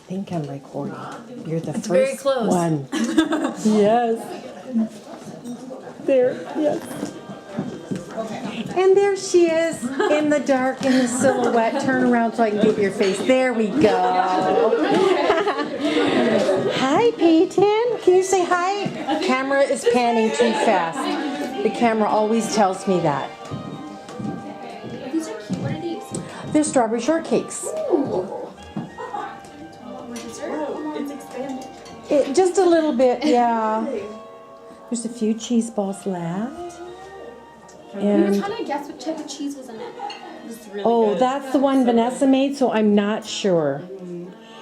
think I'm recording. You're the first very close. one. Yes. There, yes. And there she is in the dark, in the silhouette. Turn around so I can get your face. There we go. Hi, Peyton. Can you say hi? Camera is panning too fast. The camera always tells me that. These are cute. What are these? They're strawberry shortcakes. It's expanded. Just a little bit, yeah. There's a few cheese balls left. We were And trying to guess what type of cheese was in it. It's really oh, good. that's the one Vanessa made, so I'm not sure.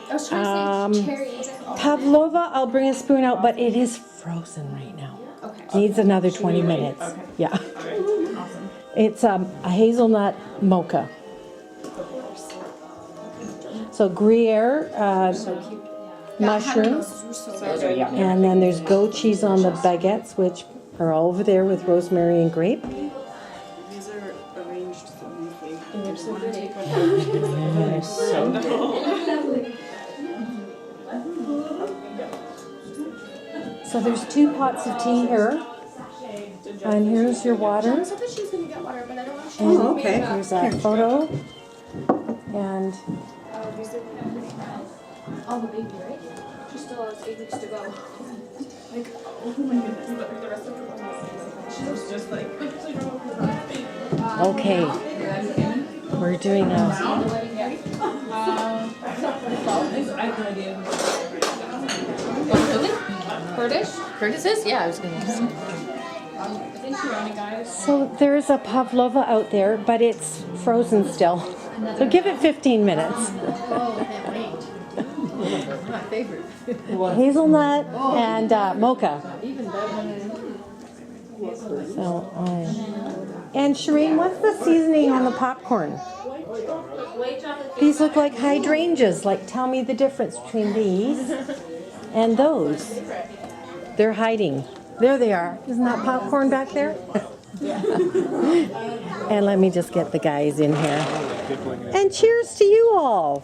I was trying to say cherries. Pavlova, I'll bring a spoon out, but it is frozen right now. Okay. Needs another 20 minutes. Okay. Yeah. Awesome. It's a hazelnut mocha. So Gruyere, mushrooms, and then there's goat cheese on the baguettes, which are all over there with rosemary and grape. These are arranged so neatly. And they're so pretty. They're so So there's 2 pots of tea here, and here's your water. I said that she was going to get water, but I don't know if she And was. Here's that photo, and Oh, the baby, right? She still has 8 weeks to go. like, oh my goodness, but the rest of her she was just like, okay, we're doing a. I have no idea. Curtis is? Yeah, I was gonna say. So there's a pavlova out there, but it's frozen still. So give it 15 minutes. Oh, can't wait. My favorite. Hazelnut and mocha. Even better. So, and Shireen, what's the seasoning on the popcorn? These look like hydrangeas. Like, tell me the difference between these and those. They're hiding. There they are. Isn't that popcorn back there? And let me just get the guys in here. And cheers to you all.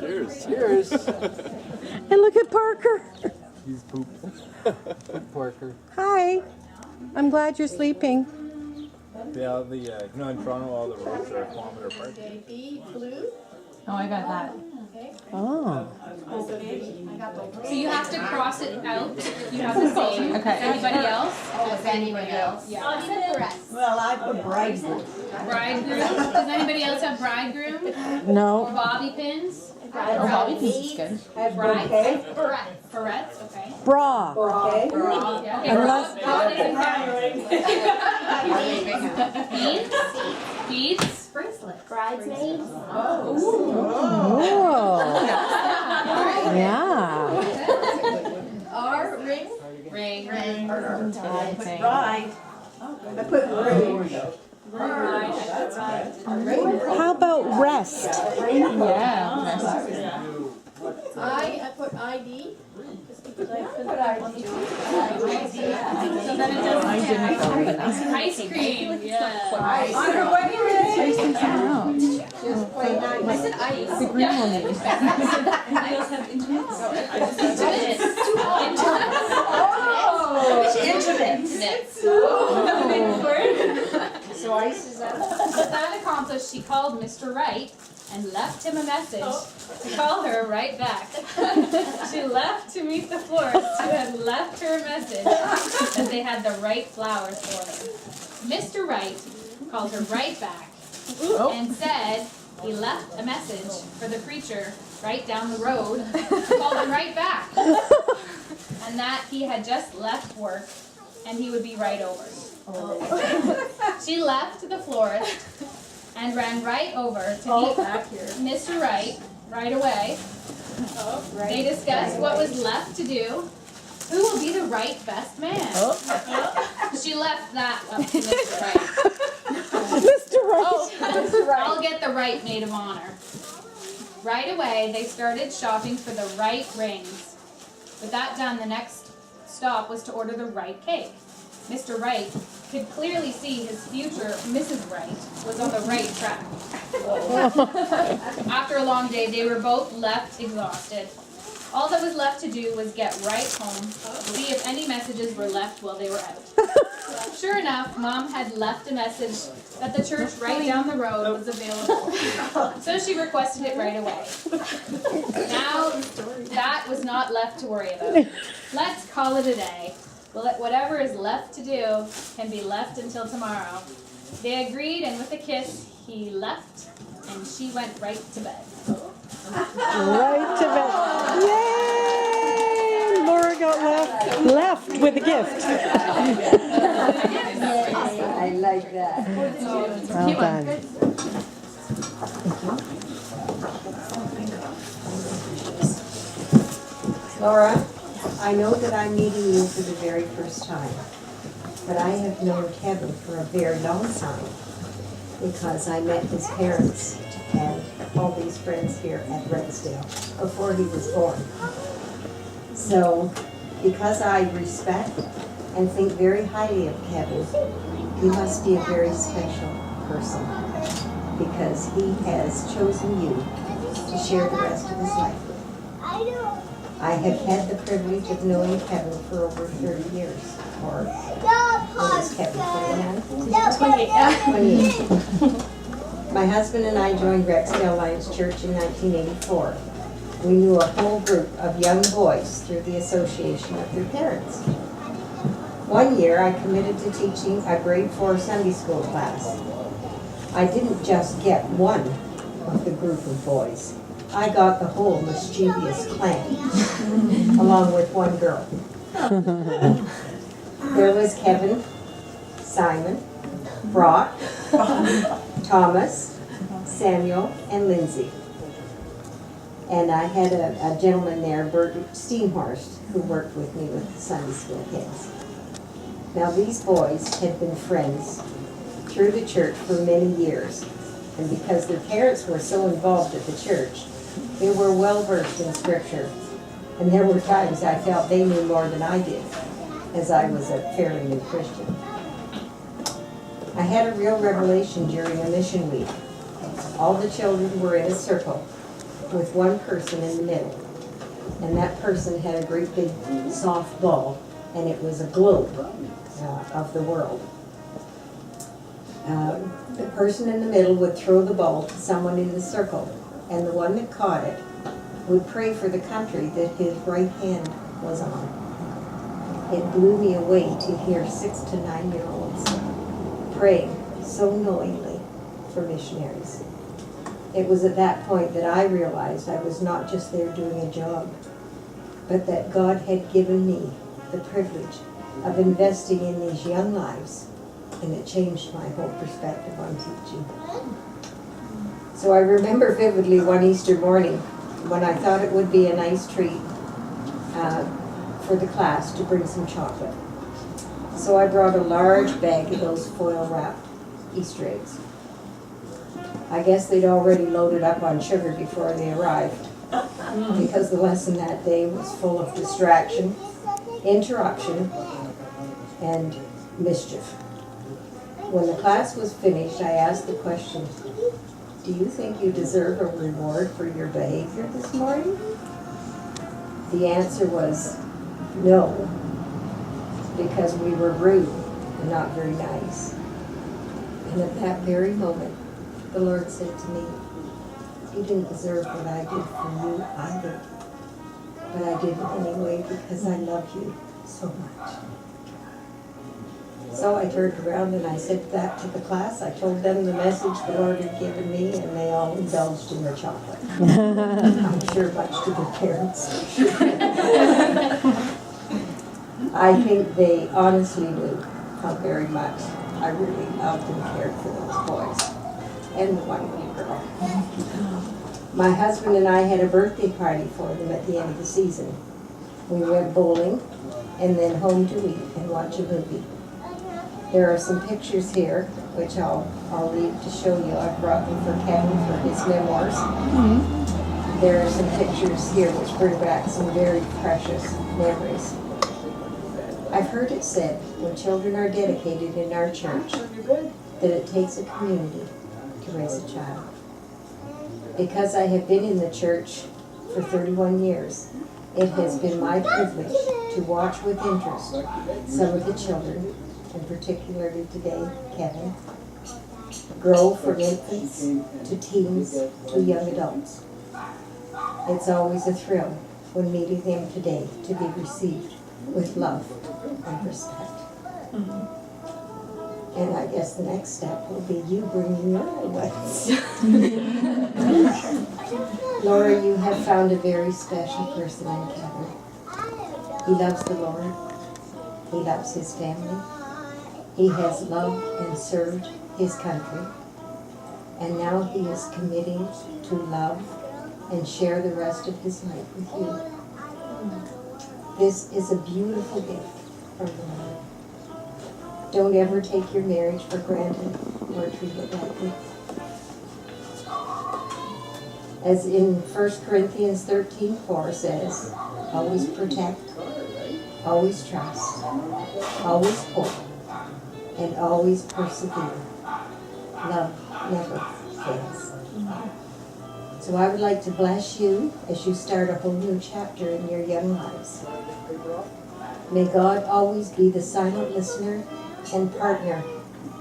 Cheers. Cheers. And look at Parker. He's poop. Poop Parker. Hi. I'm glad you're sleeping. Yeah, in Toronto, all the roads are a kilometer apart. Oh, I got that. Oh. So you have to cross it out. You have to say anybody else? Anybody else? Yeah. Well, I put bridegroom. Bridegroom. Does anybody else have bridegroom? Or No. bobby pins? Oh, Bobby Pins is good. Have Bride? bouquet. Barrettes, okay. Bra. Okay. Yeah, okay. Unless- Bra doesn't count. Beads? Beads? Bridesmaids. Oh. Yeah. Our ring. Ring. I put bride. I put groom. How about rest? I put ID. So then it doesn't count. Ice cream. Yeah. On her wedding day. I said ice. The green one. Oh, intimate. So ice is that? With that accomplished, she called Mr. Wright and left him a message to call her right back. She left to meet the florist who had left her a message that they had the right flowers for her. Mr. Wright called her right back and said he left a message for the preacher right down the road, called him right back, and that he had just left work and he would be right over. She left the florist and ran right over to meet Mr. Wright right away. They discussed what was left to do. Who will be the right best man? She left that up to Mr. Wright. Mr. Right. I'll get the right maid of honor. Right away, they started shopping for the right rings. With that done, the next stop was to order the right cake. Mr. Wright could clearly see his future Mrs. Wright was on the right track. After a long day, they were both left exhausted. All that was left to do was get right home, see if any messages were left while they were out. Sure enough, Mom had left a message that the church right down the road was available. So she requested it right away. Now, that was not left to worry about. Let's call it a day. Whatever is left to do can be left until tomorrow. They agreed, and with a kiss, he left, and she went right to bed. Right to bed. Yay! Laura got left with a gift. I like that. Well done. Laura, I know that I'm meeting you for the very first time, but I have known Kevin for a very long time because I met his parents and all these friends here at Rexdale before he was born. So, because I respect and think very highly of Kevin, he must be a very special person because he has chosen you to share the rest of his life with. I have had the privilege of knowing Kevin for over 30 years, or what is Kevin, 28? My husband and I joined Rexdale Alliance Church in 1984. We knew a whole group of young boys through the association of their parents. One year I committed to teaching a grade 4 Sunday school class. I didn't just get one of the group of boys. I got the whole mischievous clan, along with one girl. There was Kevin, Simon, Brock, Thomas, Samuel, and Lindsay. And I had a gentleman there, Bert Steenhorst, who worked with me with the Sunday school kids. Now these boys had been friends through the church for many years. And because their parents were so involved at the church, they were well versed in scripture. And there were times I felt they knew more than I did, as I was a fairly new Christian. I had a real revelation during a mission week. All the children were in a circle with one person in the middle. And that person had a great big soft ball, and it was a globe of the world. The person in the middle would throw the ball to someone in the circle, and the one that caught it would pray for the country that his right hand was on. It blew me away to hear 6 to 9-year-olds praying so knowingly for missionaries. It was at that point that I realized I was not just there doing a job, but that God had given me the privilege of investing in these young lives, and it changed my whole perspective on teaching. So I remember vividly one Easter morning when I thought it would be a nice treat for the class to bring some chocolate. So I brought a large bag of those foil-wrapped Easter eggs. I guess they'd already loaded up on sugar before they arrived, because the lesson that day was full of distraction, interruption, and mischief. When the class was finished, I asked the question, "Do you think you deserve a reward for your behavior this morning?" The answer was no, because we were rude and not very nice. And at that very moment, the Lord said to me, "You didn't deserve what I did for you either, but I did it anyway because I love you so much." So I turned around and I said back to the class, I told them the message the Lord had given me, and they all indulged in the chocolate. I'm sure much to their parents. I think they honestly knew how very much I really loved and cared for those boys, and the one little girl. My husband and I had a birthday party for them at the end of the season. We went bowling, and then home to eat and watch a movie. There are some pictures here, which I'll leave to show you. I brought them for Kevin for his memoirs. There are some pictures here which bring back some very precious memories. I've heard it said when children are dedicated in our church that it takes a community to raise a child. Because I have been in the church for 31 years, it has been my privilege to watch with interest some of the children, and particularly today, Kevin, grow from infants to teens to young adults. It's always a thrill when meeting them today to be received with love and respect. And I guess the next step will be you bringing your little ones. Laura, you have found a very special person in Kevin. He loves the Lord. He loves his family. He has loved and served his country. And now he is committing to love and share the rest of his life with you. This is a beautiful gift from the Lord. Don't ever take your marriage for granted or treat it lightly. As in 1 Corinthians 13:4 says, always protect, always trust, always hope, and always persevere. Love never fails. So I would like to bless you as you start a whole new chapter in your young lives. May God always be the silent listener and partner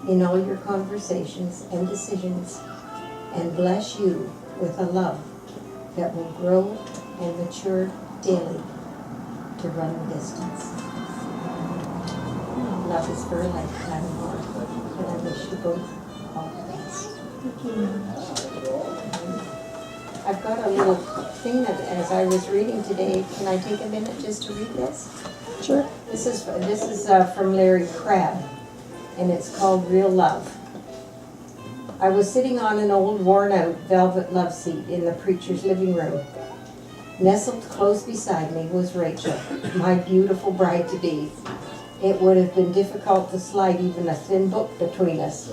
in all your conversations and decisions, and bless you with a love that will grow and mature daily to run the distance. Love is for a lifetime, Lord, and I wish you both all the best. I've got a little thing that, as I was reading today, can I take a minute just to read this? Sure. This is from Larry Crabb, and it's called Real Love. I was sitting on an old worn-out velvet love seat in the preacher's living room. Nestled close beside me was Rachel, my beautiful bride-to-be. It would have been difficult to slide even a thin book between us.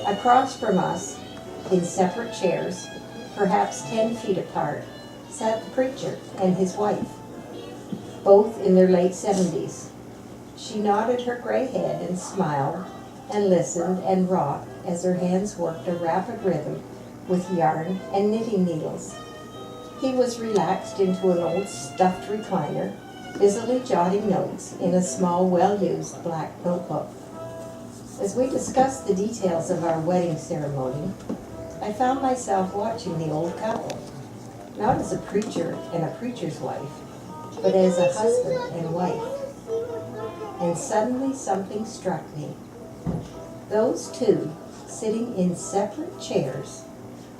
Across from us, in separate chairs, perhaps 10 feet apart, sat the preacher and his wife, both in their late 70s. She nodded her gray head and smiled and listened and rocked as her hands worked a rapid rhythm with yarn and knitting needles. He was relaxed into an old stuffed recliner, busily jotting notes in a small, well-used black notebook. As we discussed the details of our wedding ceremony, I found myself watching the old couple, not as a preacher and a preacher's wife, but as a husband and wife. And suddenly something struck me. Those two, sitting in separate chairs,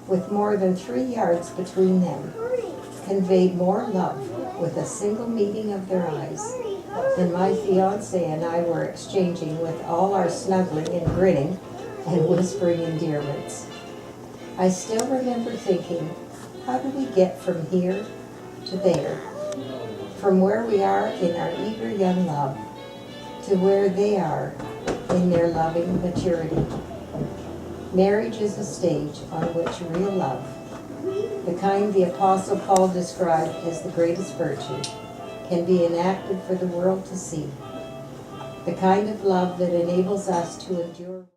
with more than 3 yards between them, conveyed more love with a single meeting of their eyes than my fiancé and I were exchanging with all our snuggling and grinning and whispering endearments. I still remember thinking, how do we get from here to there? From where we are in our eager young love to where they are in their loving maturity. Marriage is a stage on which real love, the kind the Apostle Paul described as the greatest virtue, can be enacted for the world to see. The kind of love that enables us to endure